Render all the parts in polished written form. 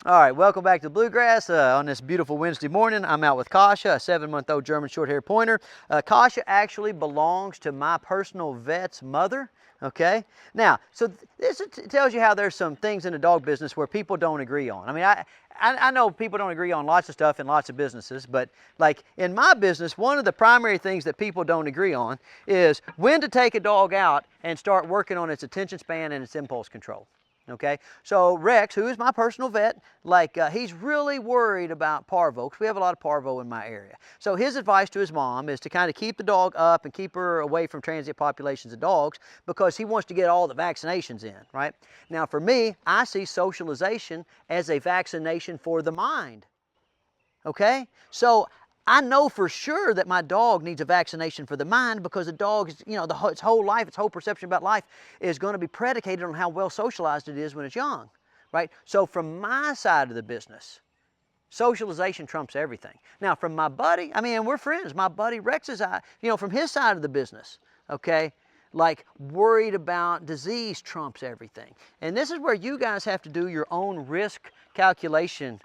All right, welcome back to Bluegrass on this beautiful Wednesday morning. I'm out with Kasha, a 7-month-old German short-haired pointer. Kasha actually belongs to my personal vet's mother. Okay, now, so this tells you how there's some things in the dog business where people don't agree on. I mean, I know people don't agree on lots of stuff in lots of businesses, but like in my business, one of the primary things that people don't agree on is when to take a dog out and start working on its attention span and its impulse control. Okay, so Rex, who is my personal vet, he's really worried about parvo because we have a lot of parvo in my area. So his advice to his mom is to kind of keep the dog up and keep her away from transient populations of dogs because he wants to get all the vaccinations in, right? Now for me, I see socialization as a vaccination for the mind. Okay, so I know for sure that my dog needs a vaccination for the mind because the dog is, its whole life, its whole perception about life is going to be predicated on how well socialized it is when it's young, right? So from my side of the business, socialization trumps everything. Now from my buddy, and we're friends, my buddy Rex's from his side of the business, okay, like worried about disease trumps everything. And this is where you guys have to do your own risk calculation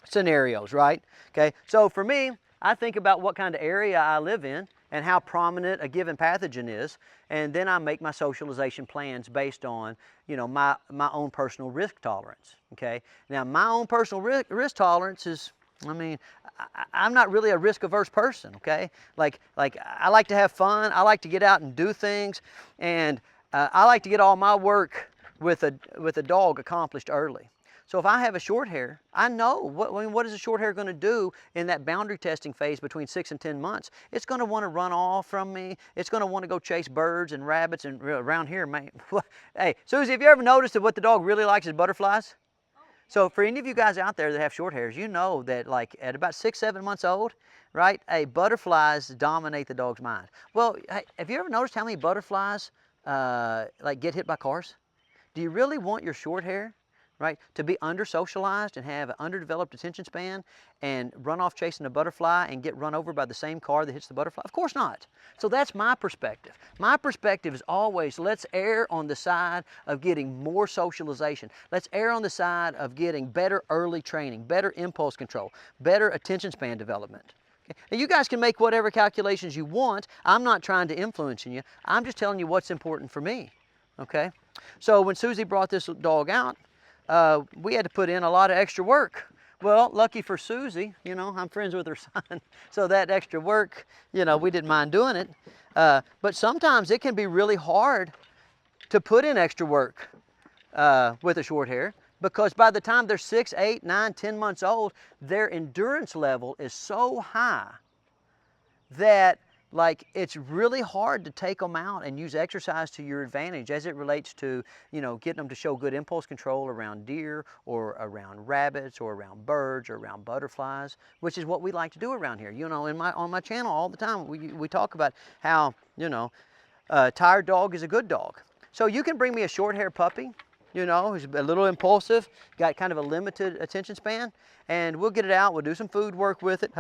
scenarios, right? Okay, so for me, I think about what kind of area I live in and how prominent a given pathogen is, and then I make my socialization plans based on, my own personal risk tolerance. Okay, now my own personal risk tolerance is, I'm not really a risk-averse person. Okay, like I like to have fun. I like to get out and do things, and I like to get all my work with a dog accomplished early. So if I have a short hair, I know what is a short hair going to do in that boundary testing phase between 6 and 10 months. It's going to want to run off from me. It's going to want to go chase birds and rabbits and around here, man. Hey, Susie, have you ever noticed that what the dog really likes is butterflies? So for any of you guys out there that have short hairs, you know that like at about 6, 7 months old, right? Hey, butterflies dominate the dog's mind. Well, hey, have you ever noticed how many butterflies get hit by cars? Do you really want your short hair, right, to be under-socialized and have an underdeveloped attention span and run off chasing a butterfly and get run over by the same car that hits the butterfly? Of course not. So that's my perspective. My perspective is always, let's err on the side of getting more socialization. Let's err on the side of getting better early training, better impulse control, better attention span development. Okay? Now you guys can make whatever calculations you want. I'm not trying to influence you. I'm just telling you what's important for me. Okay? So when Susie brought this dog out, we had to put in a lot of extra work. Well, lucky for Susie, I'm friends with her son, so that extra work, we didn't mind doing it. But sometimes it can be really hard to put in extra work with a short hair because by the time they're 6, 8, 9, 10 months old, their endurance level is so high that it's really hard to take them out and use exercise to your advantage as it relates to, getting them to show good impulse control around deer or around rabbits or around birds or around butterflies, which is what we like to do around here. On my channel all the time, we talk about how, a tired dog is a good dog. So you can bring me a short-haired puppy, who's a little impulsive, got kind of a limited attention span, and we'll get it out. We'll do some food work with it.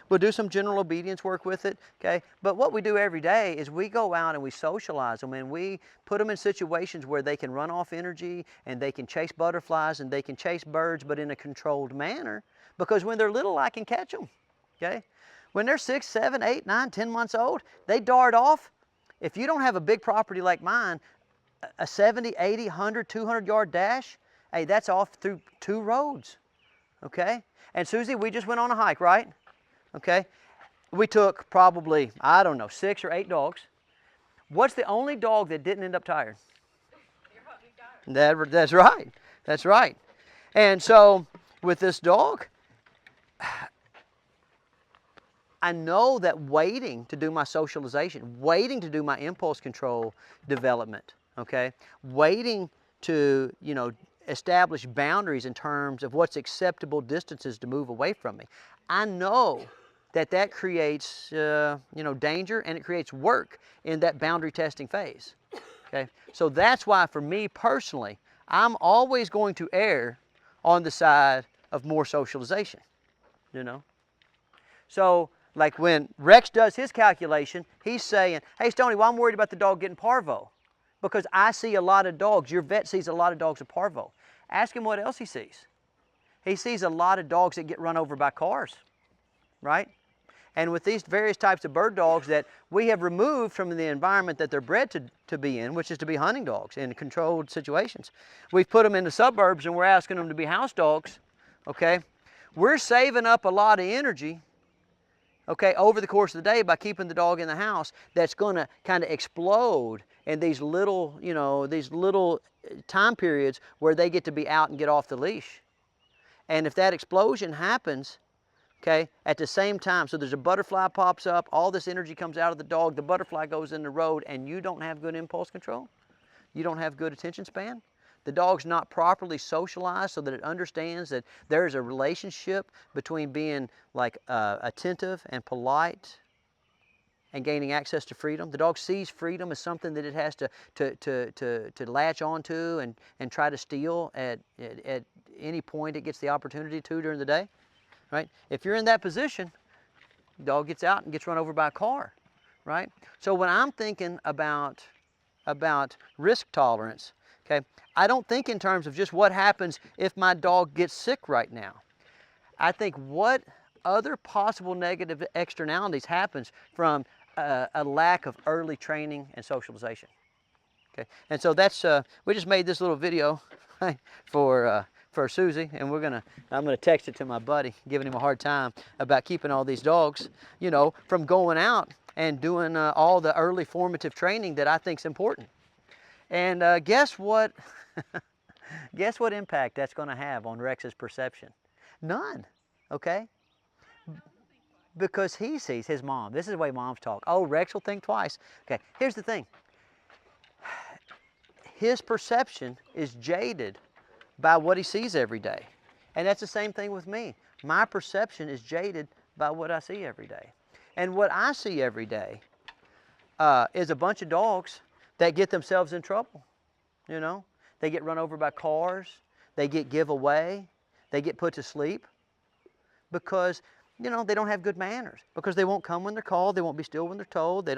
We'll do some general obedience work with it, okay? But what we do every day is we go out and we socialize them, and we put them in situations where they can run off energy, and they can chase butterflies, and they can chase birds, but in a controlled manner, because when they're little, I can catch them, okay? When they're 6, 7, 8, 9, 10 months old, they dart off. If you don't have a big property like mine, a 70, 80, 100, 200-yard dash, hey, that's off through 2 roads, okay? And Susie, we just went on a hike, right? Okay? We took probably, 6 or 8 dogs. What's the only dog that didn't end up tired? That's right. That's right. And so with this dog, I know that waiting to do my socialization, waiting to do my impulse control development, okay, waiting to, establish boundaries in terms of what's acceptable distances to move away from me. I know that creates, danger, and it creates work in that boundary testing phase, okay? So that's why for me personally, I'm always going to err on the side of more socialization, So like when Rex does his calculation, he's saying, hey, Stonnie, well, I'm worried about the dog getting parvo because I see a lot of dogs. Your vet sees a lot of dogs with parvo. Ask him what else he sees. He sees a lot of dogs that get run over by cars, right? And with these various types of bird dogs that we have removed from the environment that they're bred to be in, which is to be hunting dogs in controlled situations, we've put them in the suburbs and we're asking them to be house dogs, okay? We're saving up a lot of energy, okay, over the course of the day by keeping the dog in the house that's going to kind of explode in these little, you know, these little time periods where they get to be out and get off the leash. And if that explosion happens, okay, at the same time, so there's a butterfly pops up, all this energy comes out of the dog, the butterfly goes in the road, and you don't have good impulse control, you don't have good attention span, the dog's not properly socialized so that it understands that there's a relationship between being like attentive and polite and gaining access to freedom. The dog sees freedom as something that it has to latch onto and try to steal at any point it gets the opportunity to during the day. Right? If you're in that position, the dog gets out and gets run over by a car, right? So when I'm thinking about risk tolerance, okay, I don't think in terms of just what happens if my dog gets sick right now. I think what other possible negative externalities happens from a lack of early training and socialization. Okay, and so that's we just made this little video right, for Susie, and I'm gonna text it to my buddy, giving him a hard time about keeping all these dogs, you know, from going out and doing all the early formative training that I think is important. And guess what? Guess what impact that's going to have on Rex's perception? None. Okay. Because he sees his mom. This is the way moms talk. Oh, Rex will think twice. Okay. Here's the thing. His perception is jaded by what he sees every day. And that's the same thing with me. My perception is jaded by what I see every day. And what I see every day is a bunch of dogs that get themselves in trouble. You know, they get run over by cars, they get give away, they get put to sleep because, you know, they don't have good manners, because they won't come when they're called, they won't be still when they're told, they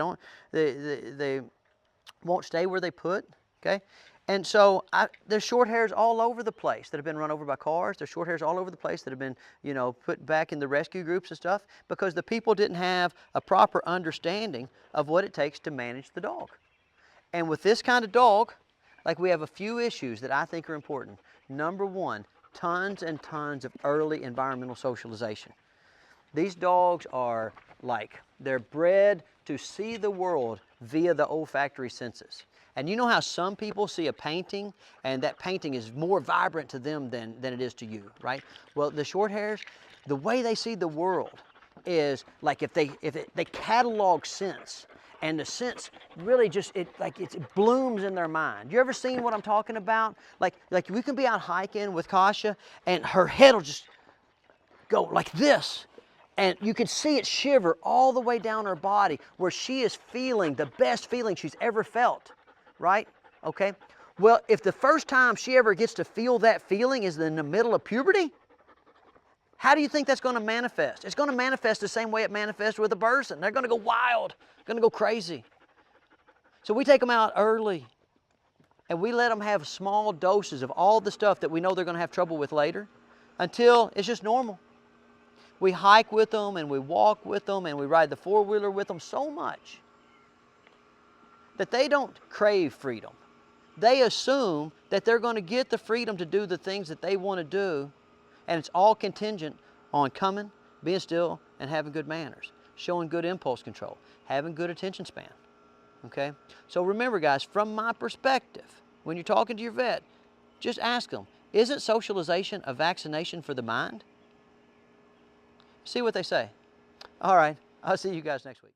won't stay where they put, okay? And so there's short hairs all over the place that have been run over by cars. There's short hairs all over the place that have been, you know, put back in the rescue groups and stuff because the people didn't have a proper understanding of what it takes to manage the dog. And with this kind of dog, like, we have a few issues that I think are important. Number one, tons and tons of early environmental socialization. These dogs are like, they're bred to see the world via the olfactory senses. And you know how some people see a painting and that painting is more vibrant to them than it is to you, right? Well, the short hairs, the way they see the world is like if they catalog scents, and the scents really just, it blooms in their mind. You ever seen what I'm talking about? Like we can be out hiking with Kasha and her head will just go like this. And you can see it shiver all the way down her body where she is feeling the best feeling she's ever felt. Right? Okay? Well, if the first time she ever gets to feel that feeling is in the middle of puberty, how do you think that's going to manifest? It's going to manifest the same way it manifests with a person. They're going to go wild, going to go crazy. So we take them out early and we let them have small doses of all the stuff that we know they're going to have trouble with later until it's just normal. We hike with them and we walk with them and we ride the four-wheeler with them so much that they don't crave freedom. They assume that they're going to get the freedom to do the things that they want to do, and it's all contingent on coming, being still, and having good manners, showing good impulse control, having good attention span, okay? So remember, guys, from my perspective, when you're talking to your vet, just ask them, isn't socialization a vaccination for the mind? See what they say. All right, I'll see you guys next week.